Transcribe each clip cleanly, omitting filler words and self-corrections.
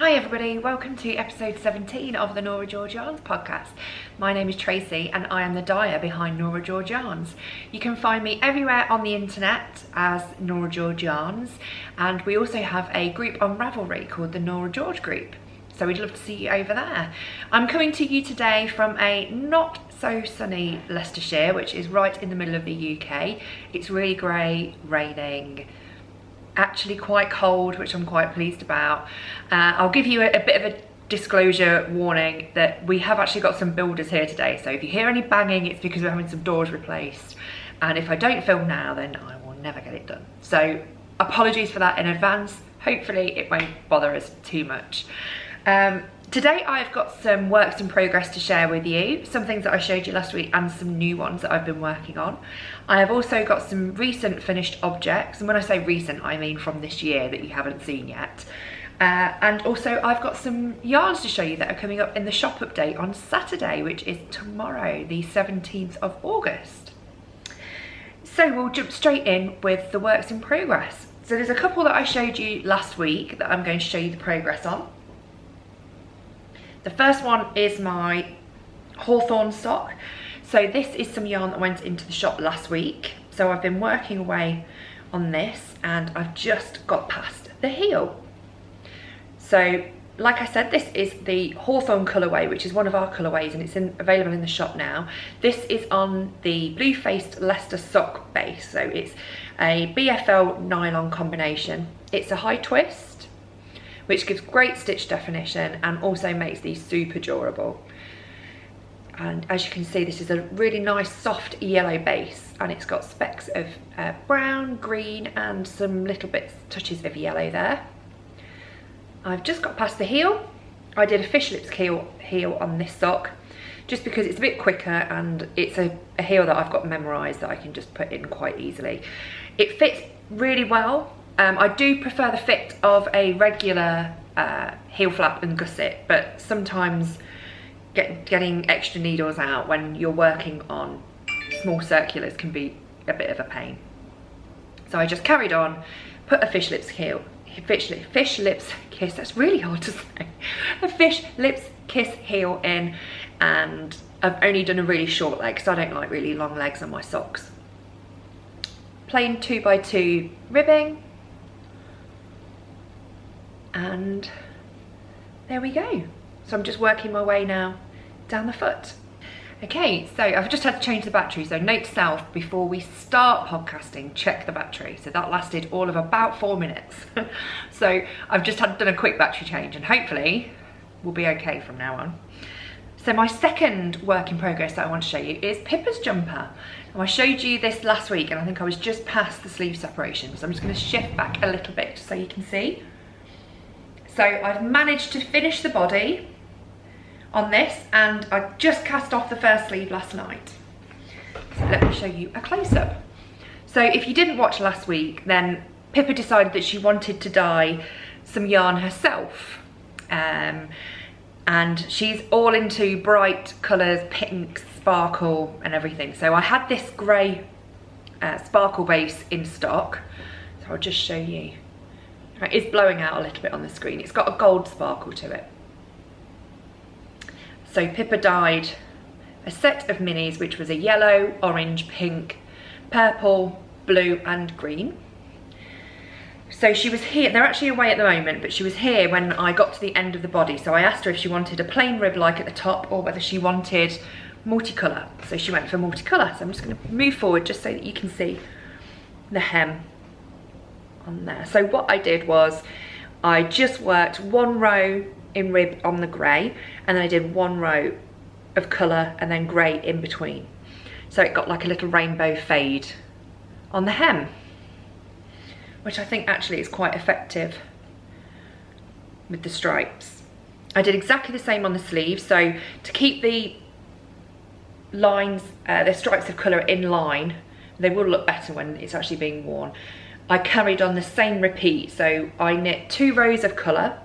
Hi everybody, welcome to episode 17 of the Norah George Yarns podcast. My name is Tracy and I am the dyer behind Norah George Yarns. You can find me everywhere on the internet as Norah George Yarns, and we also have a group on Ravelry called the Norah George group. So we'd love to see you over there. I'm coming to you today from a not so sunny Leicestershire, which is right in the middle of the UK. It's really grey, raining, actually quite cold, which I'm quite pleased about. I'll give you a bit of a disclosure warning that we have actually got some builders here today, so if you hear any banging, it's because we're having some doors replaced, and if I don't film now then I will never get it done. So apologies for that in advance. Hopefully it won't bother us too much. Today I've got some works in progress to share with you, some things that I showed you last week and some new ones that I've been working on. I have also got some recent finished objects, and when I say recent I mean from this year that you haven't seen yet. And also I've got some yarns to show you that are coming up in the shop update on Saturday, which is tomorrow, the 17th of August. So we'll jump straight in with the works in progress. So there's a couple that I showed you last week that I'm going to show you the progress on. The first one is my Hawthorn sock. So this is some yarn that went into the shop last week. So I've been working away on this and I've just got past the heel. So like I said, this is the Hawthorn colourway, which is one of our colourways, and it's available in the shop now. This is on the blue-faced Leicester sock base. So it's a BFL nylon combination. It's a high twist, which gives great stitch definition and also makes these super durable. And as you can see, this is a really nice soft yellow base, and it's got specks of brown, green and some little touches of yellow there. I've just got past the heel. I did a fish lips heel on this sock just because it's a bit quicker and it's a heel that I've got memorised that I can just put in quite easily. It fits really well. I do prefer the fit of a regular heel flap and gusset, but sometimes getting extra needles out when you're working on small circulars can be a bit of a pain. So I just carried on, put a fish lips kiss, that's really hard to say, a fish lips kiss heel in, and I've only done a really short leg because I don't like really long legs on my socks. Plain 2x2 ribbing. And there we go. So I'm just working my way now down the foot. Okay, so I've just had to change the battery. So note to self, before we start podcasting, check the battery. So that lasted all of about 4 minutes. So I've just done a quick battery change and hopefully we'll be okay from now on. So my second work in progress that I want to show you is Pippa's jumper. Now I showed you this last week and I think I was just past the sleeve separation. So I'm just going to shift back a little bit so you can see. So I've managed to finish the body on this, and I just cast off the first sleeve last night. So let me show you a close-up. So if you didn't watch last week, then Pippa decided that she wanted to dye some yarn herself. And she's all into bright colours, pink, sparkle and everything. So I had this grey sparkle base in stock. So I'll just show you. It's blowing out a little bit on the screen. It's got a gold sparkle to it. So Pippa dyed a set of minis, which was a yellow, orange, pink, purple, blue and green. So she was here, they're actually away at the moment, but she was here when I got to the end of the body. So I asked her if she wanted a plain rib like at the top or whether she wanted multicolour. So she went for multicolour. So I'm just going to move forward just so that you can see the hem on there. So what I did was I just worked one row in rib on the grey, and then I did one row of colour and then grey in between. So it got like a little rainbow fade on the hem, which I think actually is quite effective with the stripes. I did exactly the same on the sleeve. So to keep the lines, the stripes of colour in line, they will look better when it's actually being worn. I carried on the same repeat, so I knit 2 rows of colour,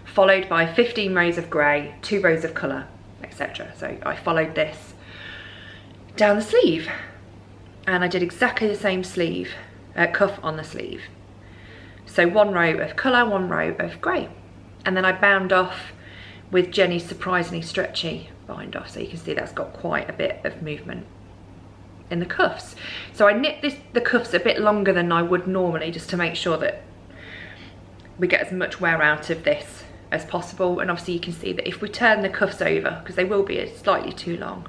followed by 15 rows of grey, 2 rows of colour, etc. So I followed this down the sleeve, and I did exactly the same sleeve, cuff on the sleeve. So 1 row of colour, 1 row of grey. And then I bound off with Jenny's surprisingly stretchy bind off, so you can see that's got quite a bit of movement in the cuffs. So I knit the cuffs a bit longer than I would normally, just to make sure that we get as much wear out of this as possible. And obviously you can see that if we turn the cuffs over, because they will be slightly too long,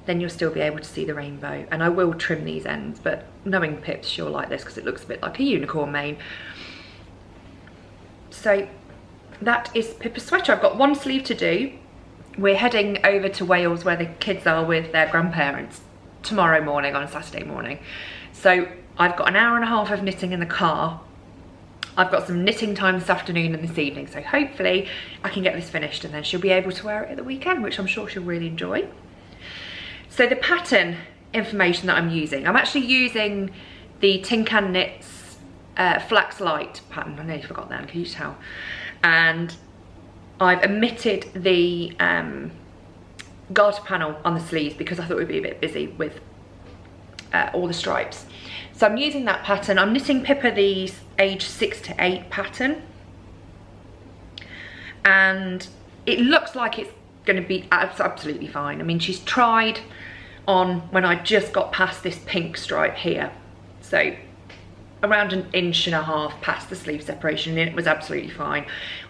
then you'll still be able to see the rainbow. And I will trim these ends, but knowing Pips, she'll like this because it looks a bit like a unicorn mane. So that is Pippa's sweater. I've got 1 sleeve to do. We're heading over to Wales where the kids are with their grandparents tomorrow morning, on a Saturday morning. So I've got an hour and a half of knitting in the car. I've got some knitting time this afternoon and this evening, so hopefully I can get this finished and then she'll be able to wear it at the weekend, which I'm sure she'll really enjoy. So the pattern information that I'm using, I'm actually using the DreaReneeKnits Flax Light pattern. I nearly forgot that, can you tell? And I've omitted the garter panel on the sleeves because I thought we'd be a bit busy with all the stripes. So I'm using that pattern. I'm knitting Pippa the age 6 to 8 pattern. And it looks like it's going to be absolutely fine. I mean, she's tried on when I just got past this pink stripe here. So around 1.5 inches past the sleeve separation, and it was absolutely fine.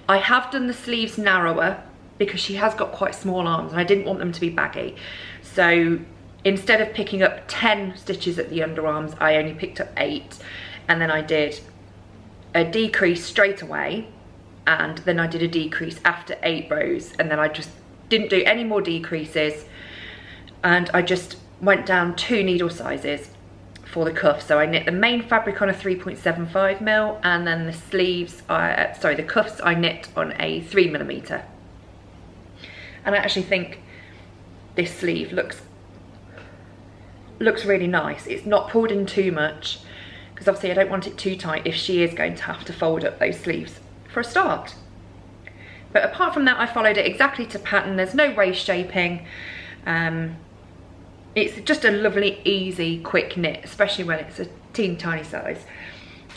I have done the sleeves narrower because she has got quite small arms and I didn't want them to be baggy. So instead of picking up 10 stitches at the underarms, I only picked up 8, and then I did a decrease straight away, and then I did a decrease after 8 rows, and then I just didn't do any more decreases, and I just went down 2 needle sizes for the cuff. So I knit the main fabric on a 3.75mm, and then the sleeves, the cuffs I knit on a 3mm. And I actually think this sleeve looks really nice. It's not pulled in too much, because obviously I don't want it too tight if she is going to have to fold up those sleeves for a start. But apart from that, I followed it exactly to pattern. There's no waist shaping. It's just a lovely, easy, quick knit, especially when it's a teeny tiny size.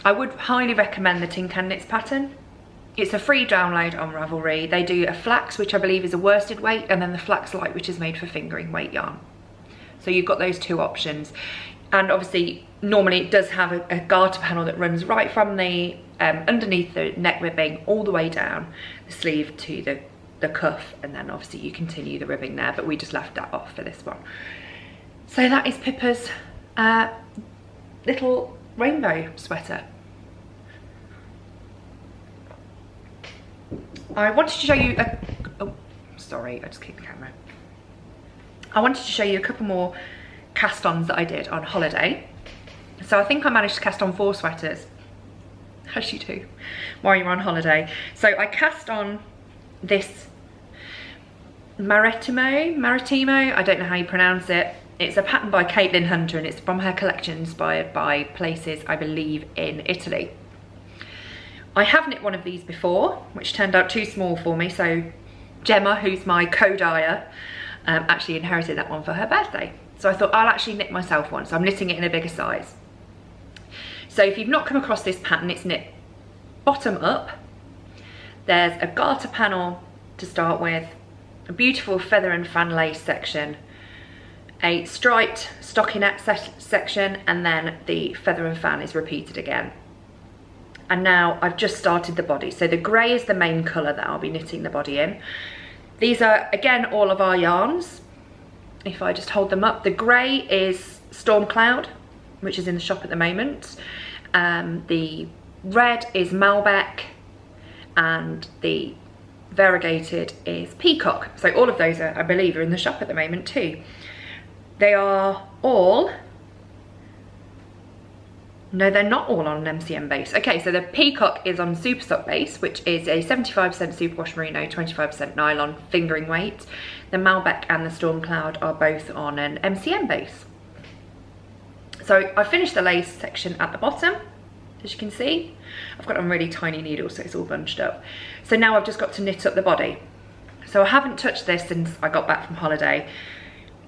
I would highly recommend the DreaReneeKnits pattern. It's a free download on Ravelry. They do a flax, which I believe is a worsted weight, and then the Flax Light, which is made for fingering weight yarn. So you've got those 2 options. And obviously, normally it does have a garter panel that runs right from the underneath the neck ribbing all the way down the sleeve to the cuff, and then obviously you continue the ribbing there, but we just left that off for this one. So that is Pippa's little rainbow sweater. I wanted to show you oh, sorry, I just kicked the camera. I wanted to show you a couple more cast-ons that I did on holiday. So I think I managed to cast on 4 sweaters, as you do while you're on holiday. So I cast on this Marettimo, I don't know how you pronounce it. It's a pattern by Caitlin Hunter, and it's from her collection inspired by places, I believe, in Italy. I have knit one of these before, which turned out too small for me, so Gemma, who's my co-dyer, actually inherited that one for her birthday. So I thought I'll actually knit myself one, so I'm knitting it in a bigger size. So if you've not come across this pattern, it's knit bottom up. There's a garter panel to start with, a beautiful feather and fan lace section, a striped stockinette section, and then the feather and fan is repeated again. And now I've just started the body. So the grey is the main colour that I'll be knitting the body in. These are, again, all of our yarns. If I just hold them up, the grey is Storm Cloud, which is in the shop at the moment. The red is Malbec, and the variegated is Peacock. So all of those are, I believe, are in the shop at the moment too. They are all, no, they're not all on an MCM base. Okay, so the Peacock is on Super Sock base, which is a 75% superwash merino, 25% nylon fingering weight. The Malbec and the Storm Cloud are both on an MCM base. So I finished the lace section at the bottom, as you can see. I've got on really tiny needles, so it's all bunched up. So now I've just got to knit up the body. So I haven't touched this since I got back from holiday.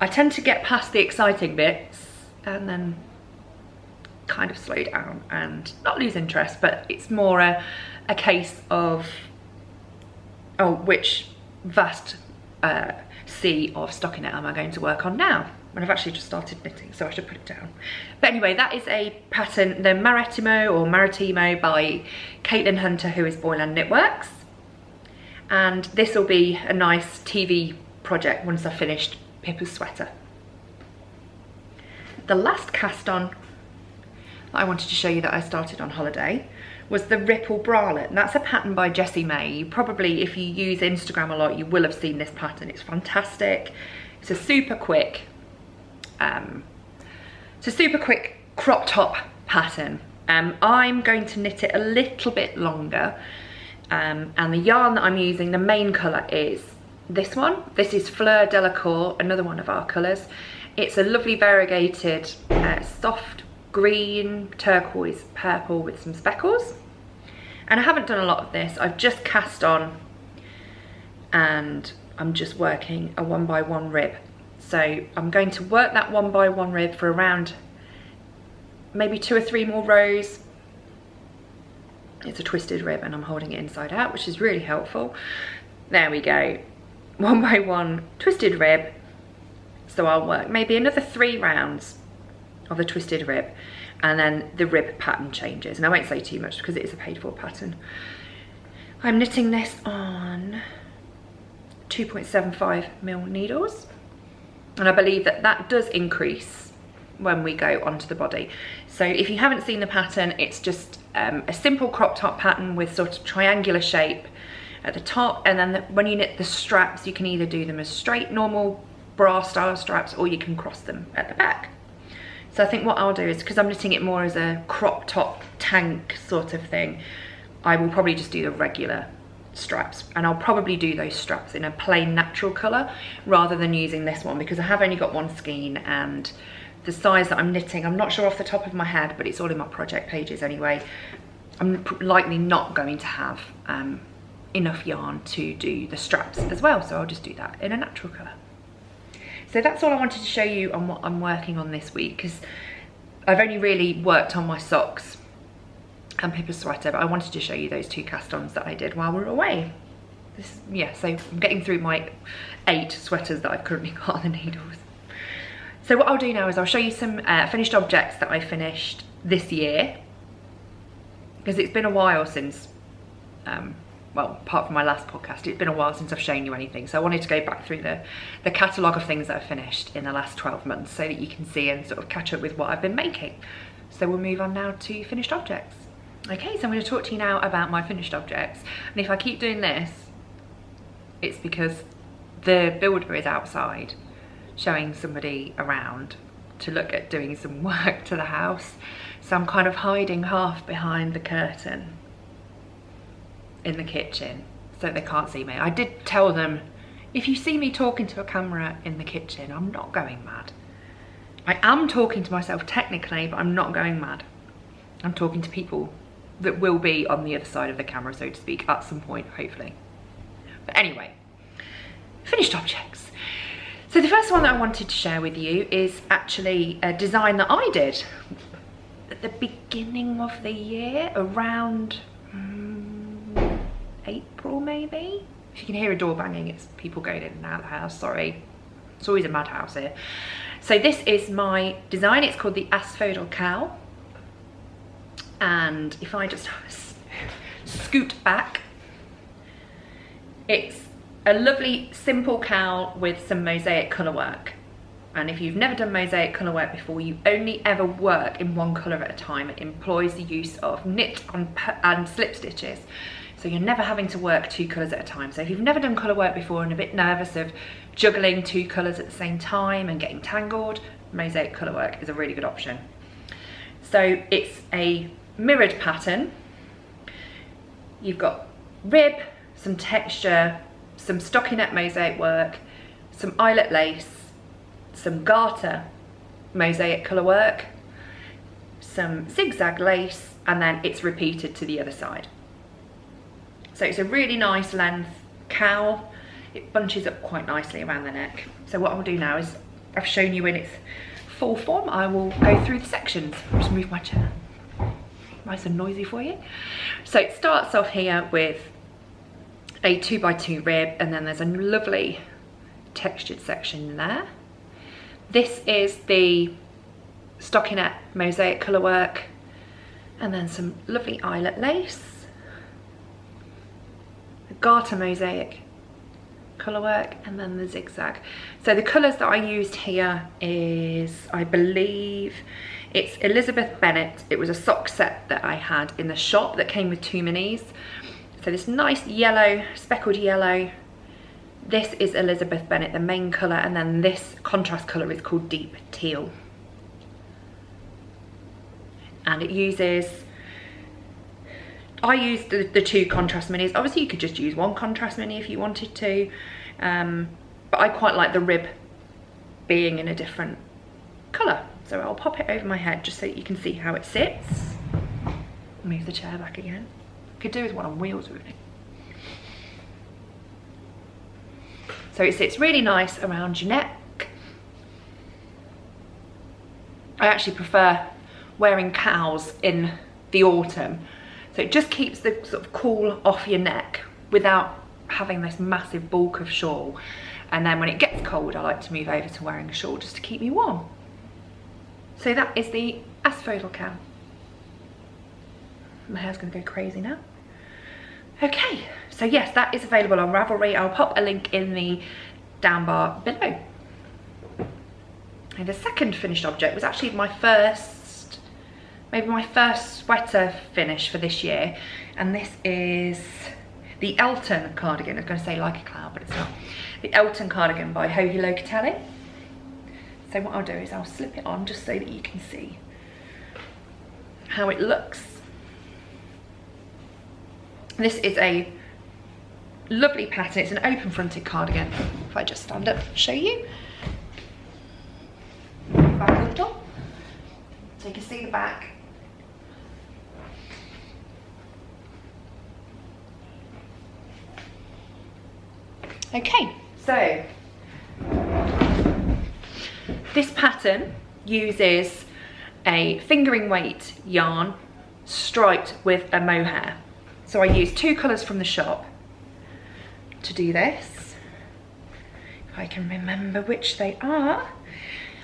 I tend to get past the exciting bits and then kind of slow down and not lose interest, but it's more a case of, oh, which vast sea of stockinette am I going to work on now? When I've actually just started knitting, so I should put it down. But anyway, that is a pattern, the Marettimo by Caitlin Hunter, who is Boyland Knitworks. And this will be a nice TV project once I've finished Pippa's sweater. The last cast on that I wanted to show you that I started on holiday was the Ripple Bralette, and that's a pattern by Jessie May. You probably, if you use Instagram a lot, you will have seen this pattern. It's fantastic. It's a super quick crop top pattern. I'm going to knit it a little bit longer, and the yarn that I'm using, the main colour is this one. This is Fleur Delacour, another one of our colours. It's a lovely variegated soft green, turquoise, purple with some speckles. And I haven't done a lot of this. I've just cast on and I'm just working a 1x1 rib. So I'm going to work that 1x1 rib for around maybe 2 or 3 more rows. It's a twisted rib and I'm holding it inside out, which is really helpful. There we go. 1x1 twisted rib. So I'll work maybe another 3 rounds of the twisted rib, and then the rib pattern changes. And I won't say too much because it is a paid for pattern. I'm knitting this on 2.75mm needles, and I believe that that does increase when we go onto the body. So if you haven't seen the pattern, it's just a simple crop top pattern with sort of triangular shape at the top, and then when you knit the straps, you can either do them as straight normal bra style straps, or you can cross them at the back. So I think what I'll do is, because I'm knitting it more as a crop top tank sort of thing, I will probably just do the regular straps, and I'll probably do those straps in a plain natural colour rather than using this one, because I have only got one skein, and the size that I'm knitting, I'm not sure off the top of my head, but it's all in my project pages anyway. I'm likely not going to have enough yarn to do the straps as well, so I'll just do that in a natural colour. So that's all I wanted to show you on what I'm working on this week, because I've only really worked on my socks and Pippa's sweater, but I wanted to show you those 2 cast-ons that I did while we were away. Yeah, so I'm getting through my 8 sweaters that I've currently got on the needles. So what I'll do now is I'll show you some finished objects that I finished this year, because it's been a while since, well, apart from my last podcast, it's been a while since I've shown you anything. So I wanted to go back through the catalogue of things that I've finished in the last 12 months so that you can see and sort of catch up with what I've been making. So we'll move on now to finished objects. Okay, so I'm going to talk to you now about my finished objects. And if I keep doing this, it's because the builder is outside showing somebody around to look at doing some work to the house. So I'm kind of hiding half behind the curtain in the kitchen so they can't see me. I did tell them, if you see me talking to a camera in the kitchen, I'm not going mad. I am talking to myself technically, but I'm not going mad. I'm talking to people that will be on the other side of the camera, so to speak, at some point, hopefully. But anyway, finished objects. So the first one that I wanted to share with you is actually a design that I did at the beginning of the year, around April maybe. If you can hear a door banging, it's people going in and out of the house, sorry. It's always a madhouse here. So this is my design. It's called the Asphodel Cowl. And if I just scoot back, it's a lovely simple cowl with some mosaic colour work. And if you've never done mosaic colour work before, you only ever work in one colour at a time. It employs the use of knit and slip stitches. So you're never having to work 2 colours at a time. So if you've never done colour work before and a bit nervous of juggling 2 colours at the same time and getting tangled, mosaic colour work is a really good option. So it's a mirrored pattern. You've got rib, some texture, some stockinette mosaic work, some eyelet lace, some garter mosaic colour work, some zigzag lace, and then it's repeated to the other side. So it's a really nice length cowl. It bunches up quite nicely around the neck. So what I'll do now is, I've shown you in its full form, I will go through the sections. I'll just move my chair. Nice and noisy for you. So it starts off here with a 2x2 rib, and then there's a lovely textured section there. This is the stockinette mosaic colour work, and then some lovely eyelet lace, the garter mosaic colour work, and then the zigzag. So the colours that I used here is, I believe it's Elizabeth Bennett. It was a sock set that I had in the shop that came with 2 minis. So this nice yellow, speckled yellow. This is Elizabeth Bennett, the main colour, and then this contrast colour is called Deep Teal. And it uses, I used the 2 contrast minis. Obviously you could just use 1 contrast mini if you wanted to, but I quite like the rib being in a different colour. So I'll pop it over my head just so that you can see how it sits. Move the chair back again. Could do with one on wheels really. So it sits really nice around your neck. I actually prefer wearing cowls in the autumn. So it just keeps the sort of cool off your neck without having this massive bulk of shawl. And then when it gets cold, I like to move over to wearing a shawl just to keep me warm. So that is the Asphodel Cowl. My hair's gonna go crazy now. Okay, so yes, that is available on Ravelry. I'll pop a link in the down bar below. And the second finished object was actually my first, maybe my first sweater finish for this year. And this is the Elton Cardigan. I was gonna say like a cloud, but it's not. The Elton Cardigan by Locatelli. So what I'll do is I'll slip it on just so that you can see how it looks. This is a lovely pattern. It's an open fronted cardigan. If I just stand up and show you. Back a little. So you can see the back. Okay, so this pattern uses a fingering weight yarn striped with a mohair. So I used 2 colours from the shop to do this. If I can remember which they are.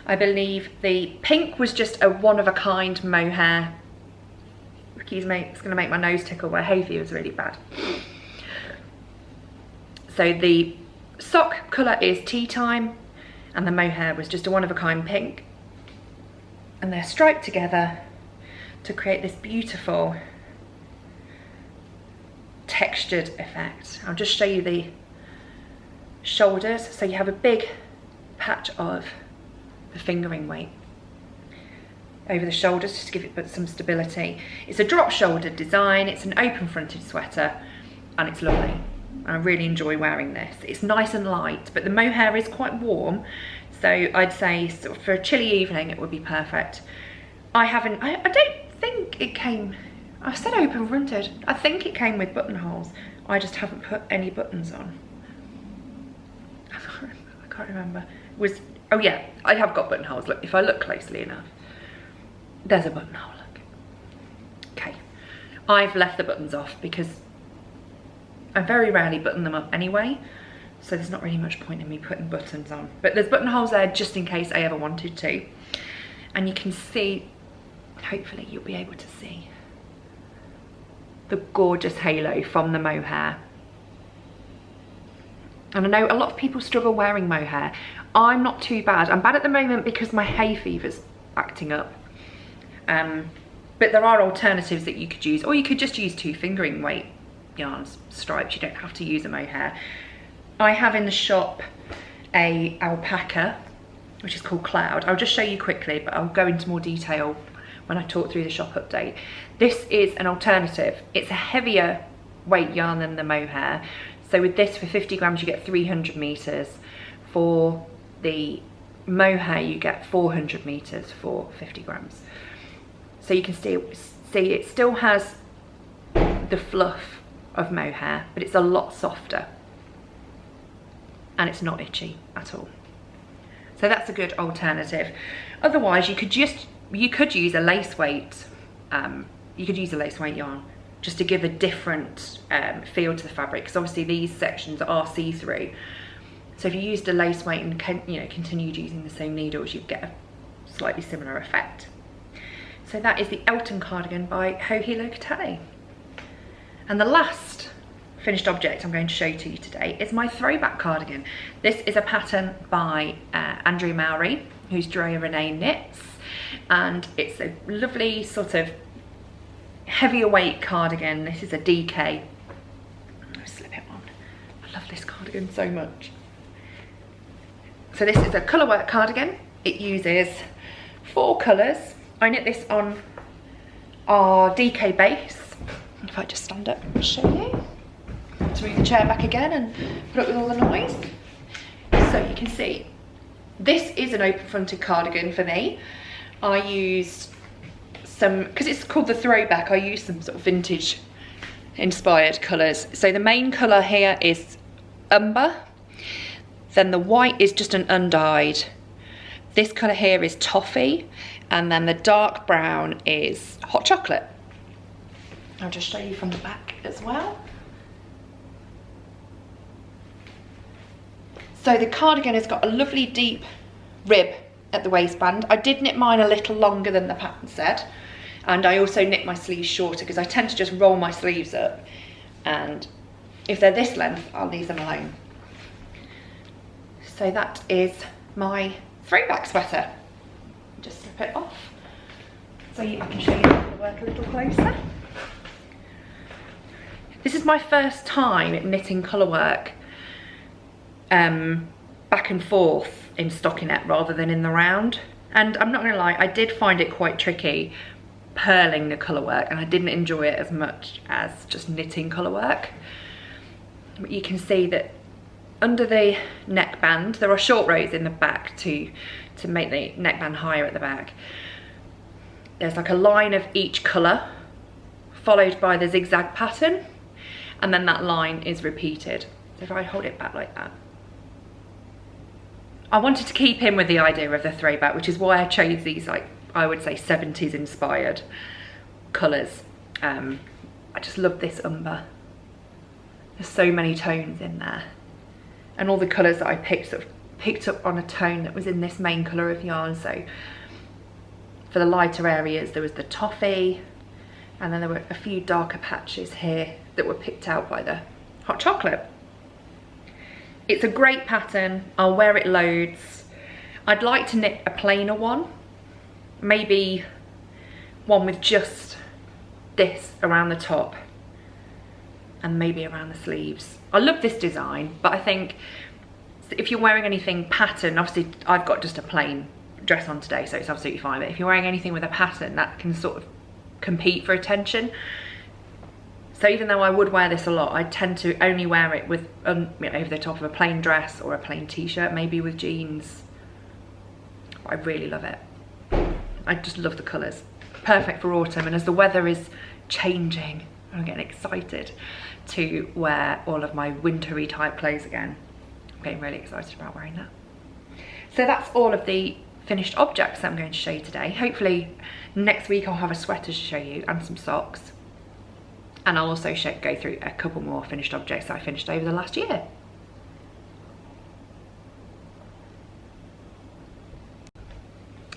I believe the pink was just a one-of-a-kind mohair. Excuse me, it's going to make my nose tickle. My hay fever is really bad. So the sock colour is Teatime, and the mohair was just a one-of-a-kind pink. And they're striped together to create this beautiful textured effect. I'll just show you the shoulders. So you have a big patch of the fingering weight over the shoulders just to give it some stability. It's a drop shouldered design. It's an open fronted sweater and it's lovely. I really enjoy wearing this. It's nice and light, but the mohair is quite warm. So I'd say sort of for a chilly evening, it would be perfect. I don't think it came, I said open fronted. I think it came with buttonholes. I just haven't put any buttons on. I can't remember. Oh yeah, I have got buttonholes. Look, if I look closely enough, there's a buttonhole, look. Okay, I've left the buttons off because I very rarely button them up anyway. So there's not really much point in me putting buttons on. But there's buttonholes there just in case I ever wanted to. And you can see, hopefully you'll be able to see the gorgeous halo from the mohair. And I know a lot of people struggle wearing mohair. I'm not too bad. I'm bad at the moment because my hay fever's acting up. But there are alternatives that you could use, or you could just use 2 fingering weight yarns, stripes. You don't have to use a mohair. I have in the shop a alpaca, which is called Cloud. I'll just show you quickly, but I'll go into more detail when I talk through the shop update. This is an alternative. It's a heavier weight yarn than the mohair. So with this, for 50 grams, you get 300 meters. For the mohair, you get 400 meters for 50 grams. So you can see it still has the fluff of mohair, but it's a lot softer. And it's not itchy at all. So that's a good alternative. Otherwise, you could use a lace weight. You could use a lace weight yarn just to give a different feel to the fabric, because obviously these sections are see-through. So if you used a lace weight and continued using the same needles, you'd get a slightly similar effect. So that is the Elton Cardigan by Locatelli. And the last finished object I'm going to show to you today is my Throwback Cardigan. This is a pattern by Andrea Mowry, who's DreaReneeKnits, and it's a lovely sort of heavier weight cardigan. This is a DK. I'll slip it on. I love this cardigan so much. So this is a colourwork cardigan. It uses 4 colours. I knit this on our DK base. If I just stand up and show you. Let's move the chair back again and put up with all the noise. So you can see, this is an open fronted cardigan for me. I used some, because it's called the Throwback, I used some sort of vintage inspired colours. So the main colour here is Umber. Then the white is just an undyed. This colour here is Toffee. And then the dark brown is Hot Chocolate. I'll just show you from the back as well. So the cardigan has got a lovely deep rib at the waistband. I did knit mine a little longer than the pattern said, and I also knit my sleeves shorter because I tend to just roll my sleeves up, and if they're this length I'll leave them alone. So that is my throwback sweater. Just slip it off so I can show you the work a little closer. This is my first time knitting colourwork back and forth in stockinette rather than in the round, and I'm not gonna lie, I did find it quite tricky purling the colourwork, and I didn't enjoy it as much as just knitting colourwork. But you can see that under the neckband there are short rows in the back to make the neckband higher at the back. There's like a line of each colour followed by the zigzag pattern, and then that line is repeated. So if I hold it back like that, I wanted to keep in with the idea of the throwback, which is why I chose these, like, I would say 70s inspired colours. I just love this umber. There's so many tones in there, and all the colours that I picked up on a tone that was in this main colour of yarn. So for the lighter areas there was the Toffee, and then there were a few darker patches here that were picked out by the Hot Chocolate. It's a great pattern. I'll wear it loads. I'd like to knit a plainer one, maybe one with just this around the top and maybe around the sleeves. I love this design, but I think if you're wearing anything pattern, obviously I've got just a plain dress on today, so it's absolutely fine, but if you're wearing anything with a pattern, that can sort of compete for attention. So even though I would wear this a lot, I tend to only wear it with over the top of a plain dress or a plain t-shirt, maybe with jeans. But I really love it. I just love the colours. Perfect for autumn, and as the weather is changing, I'm getting excited to wear all of my wintry type clothes again. I'm getting really excited about wearing that. So that's all of the finished objects that I'm going to show you today. Hopefully next week I'll have a sweater to show you and some socks. And I'll also go through a couple more finished objects that I finished over the last year.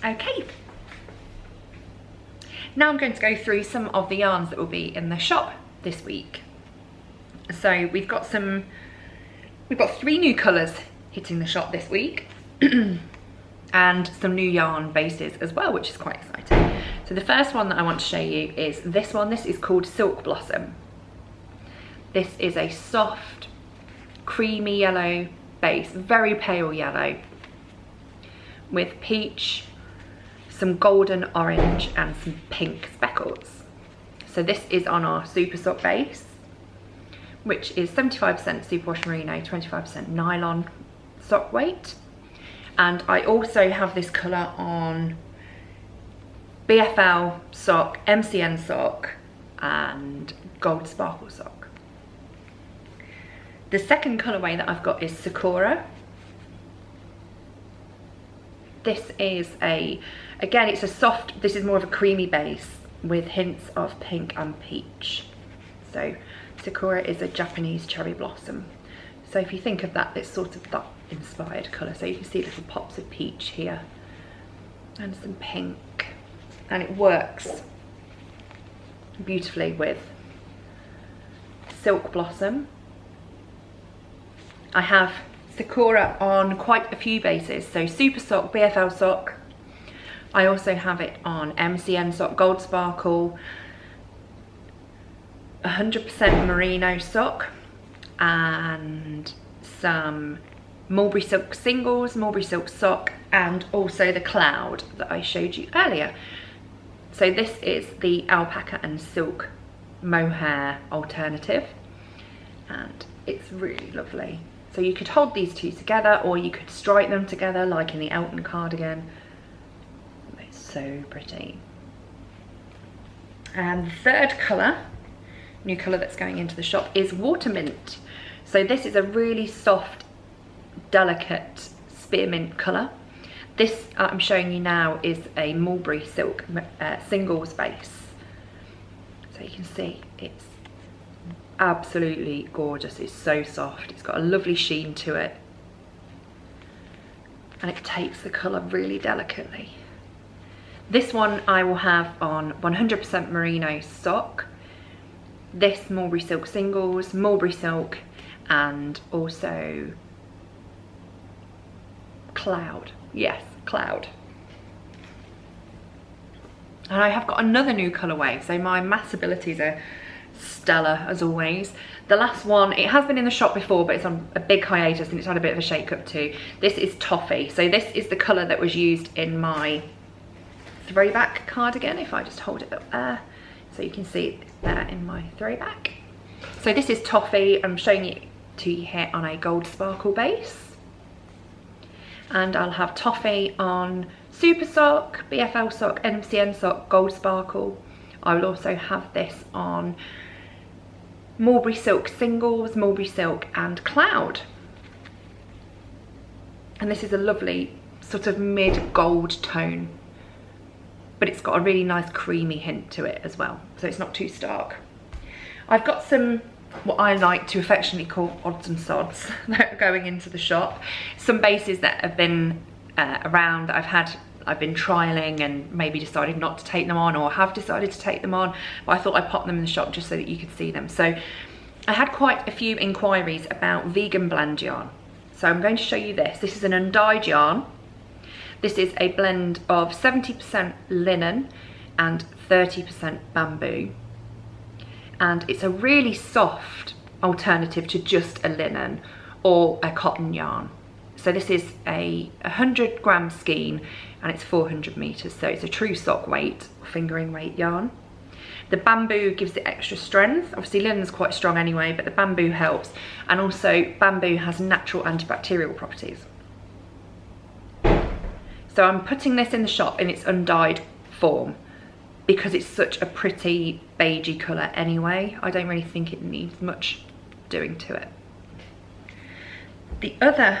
Okay. Now I'm going to go through some of the yarns that will be in the shop this week. So we've got 3 new colours hitting the shop this week. And some new yarn bases as well, which is quite exciting. So the first one that I want to show you is this one. This is called Silk Blossom. This is a soft, creamy yellow base, very pale yellow, with peach, some golden orange and some pink speckles. So this is on our Super Sock base, which is 75% superwash merino, 25% nylon sock weight. And I also have this colour on BFL sock, MCN sock and gold sparkle sock. The second colourway that I've got is Sakura. this is again, it's a soft, this is more of a creamy base with hints of pink and peach. So Sakura is a Japanese cherry blossom. So if you think of that, it's sort of that inspired colour. So you can see little pops of peach here and some pink, and it works beautifully with Silk Blossom. I have Sakura on quite a few bases, so Super Sock, BFL Sock. I also have it on MCN Sock, Gold Sparkle, 100% Merino Sock, and some Mulberry Silk Singles, Mulberry Silk Sock, and also the Cloud that I showed you earlier. So this is the Alpaca and Silk Mohair alternative, and it's really lovely. So you could hold these two together, or you could stripe them together like in the Elton Cardigan. It's so pretty. And the third colour, new colour that's going into the shop, is Watermint. So this is a really soft, delicate spearmint colour. This I'm showing you now is a Mulberry Silk Singles base. So you can see it's absolutely gorgeous. It's so soft. It's got a lovely sheen to it, and it takes the colour really delicately. This one I will have on 100% Merino Sock, this Mulberry Silk Singles, Mulberry Silk, and also Cloud. Yes, Cloud. And I have got another new colourway, so my mass abilities are stellar as always. The last one, it has been in the shop before, but it's on a big hiatus and it's had a bit of a shake up too. This is Toffee. So this is the colour that was used in my Throwback Cardigan, if I just hold it up there. So you can see it there in my throwback. So this is Toffee. I'm showing it to you here on a Gold Sparkle base. And I'll have Toffee on Super Sock, BFL Sock, MCN Sock, Gold Sparkle. I will also have this on Mulberry Silk Singles, Mulberry Silk, and Cloud. And this is a lovely sort of mid-gold tone, but it's got a really nice creamy hint to it as well, so it's not too stark. I've got some, what I like to affectionately call odds and sods that are going into the shop. Some bases that have been around, I've been trialing and maybe decided not to take them on, or have decided to take them on, but I thought I'd pop them in the shop just so that you could see them. So I had quite a few inquiries about vegan blend yarn. So I'm going to show you this. This is an undyed yarn. This is a blend of 70% linen and 30% bamboo. And it's a really soft alternative to just a linen or a cotton yarn. So this is a 100-gram skein, and it's 400 meters. So it's a true sock weight, fingering weight yarn. The bamboo gives it extra strength. Obviously linen's quite strong anyway, but the bamboo helps. And also bamboo has natural antibacterial properties. So I'm putting this in the shop in its undyed form because it's such a pretty beigey colour anyway. I don't really think it needs much doing to it. The other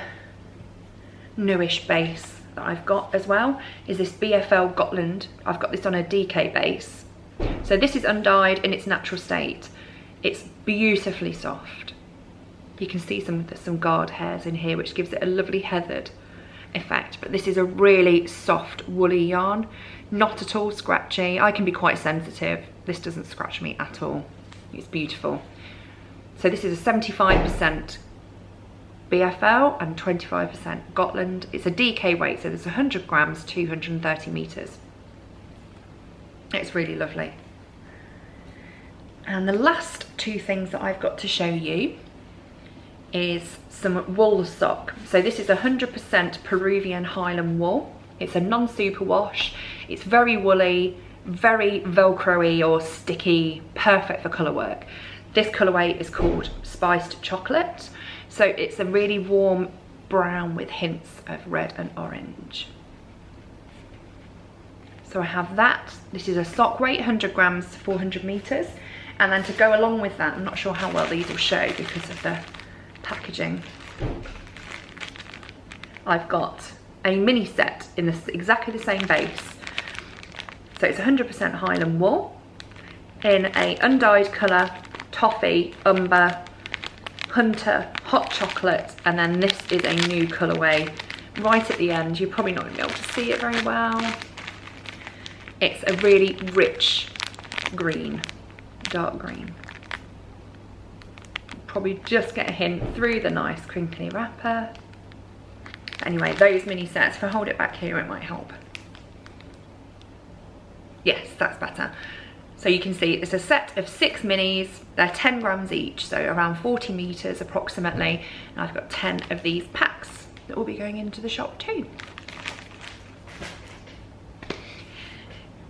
newish base that I've got as well is this BFL Gotland. I've got this on a DK base. So this is undyed in its natural state. It's beautifully soft. You can see some guard hairs in here, which gives it a lovely heathered effect, but this is a really soft woolly yarn, not at all scratchy. I can be quite sensitive. This doesn't scratch me at all. It's beautiful. So this is a 75% BFL and 25% Gotland. It's a DK weight, so there's 100 grams, 230 meters. It's really lovely. And the last two things that I've got to show you is some wool sock. So this is 100% Peruvian Highland wool. It's a non-super wash. It's very woolly, very velcro-y or sticky, perfect for colour work. This colourway is called Spiced Chocolate. So it's a really warm brown with hints of red and orange. So I have that. This is a sock weight, 100 grams, 400 meters. And then to go along with that, I'm not sure how well these will show because of the packaging. I've got a mini set in this exactly the same base. So it's 100% Highland wool in a undyed colour, Toffee, Umber, Hunter, Hot Chocolate, and then this is a new colourway right at the end. You're probably not going to be able to see it very well. It's a really rich green, dark green. Probably just get a hint through the nice crinkly wrapper. Anyway, those mini sets, if I hold it back here, it might help. Yes, that's better. So you can see it's a set of 6 minis. They're 10 grams each, so around 40 meters approximately. And I've got 10 of these packs that will be going into the shop too.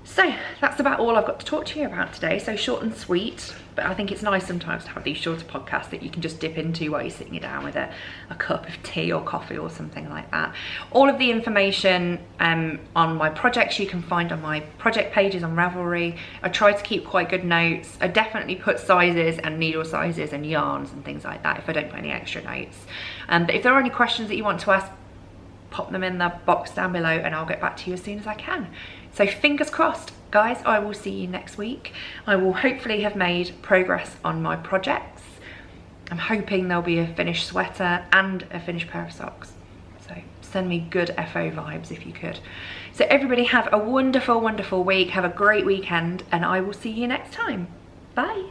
So that's about all I've got to talk to you about today. So short and sweet, but I think it's nice sometimes to have these shorter podcasts that you can just dip into while you're sitting down with a cup of tea or coffee or something like that. All of the information on my projects you can find on my project pages on Ravelry. I try to keep quite good notes. I definitely put sizes and needle sizes and yarns and things like that if I don't put any extra notes. But if there are any questions that you want to ask, pop them in the box down below and I'll get back to you as soon as I can. So fingers crossed, guys, I will see you next week. I will hopefully have made progress on my projects. I'm hoping there'll be a finished sweater and a finished pair of socks. So send me good FO vibes if you could. So everybody have a wonderful, wonderful week. Have a great weekend and I will see you next time. Bye.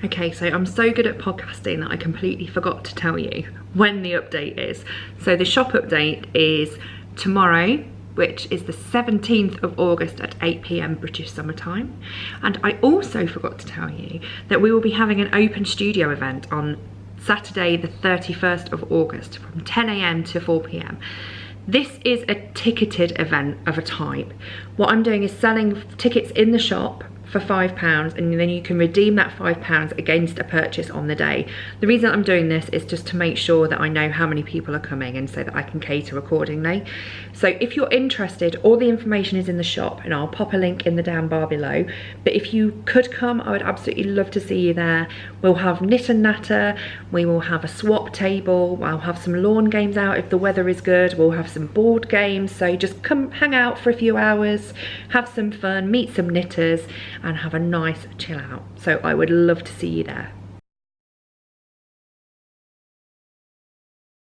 Okay, so I'm so good at podcasting that I completely forgot to tell you when the update is. So the shop update is tomorrow, which is the 17th of August at 8 PM British Summer Time. And I also forgot to tell you that we will be having an open studio event on Saturday the 31st of August from 10 AM to 4 PM. This is a ticketed event of a type. What I'm doing is selling tickets in the shop for £5 and then you can redeem that £5 against a purchase on the day. The reason I'm doing this is just to make sure that I know how many people are coming and so that I can cater accordingly. So if you're interested, all the information is in the shop and I'll pop a link in the down bar below. But if you could come, I would absolutely love to see you there. We'll have knit and natter, we will have a swap table, I'll have some lawn games out if the weather is good, we'll have some board games. So just come hang out for a few hours, have some fun, meet some knitters and have a nice chill out. So I would love to see you there.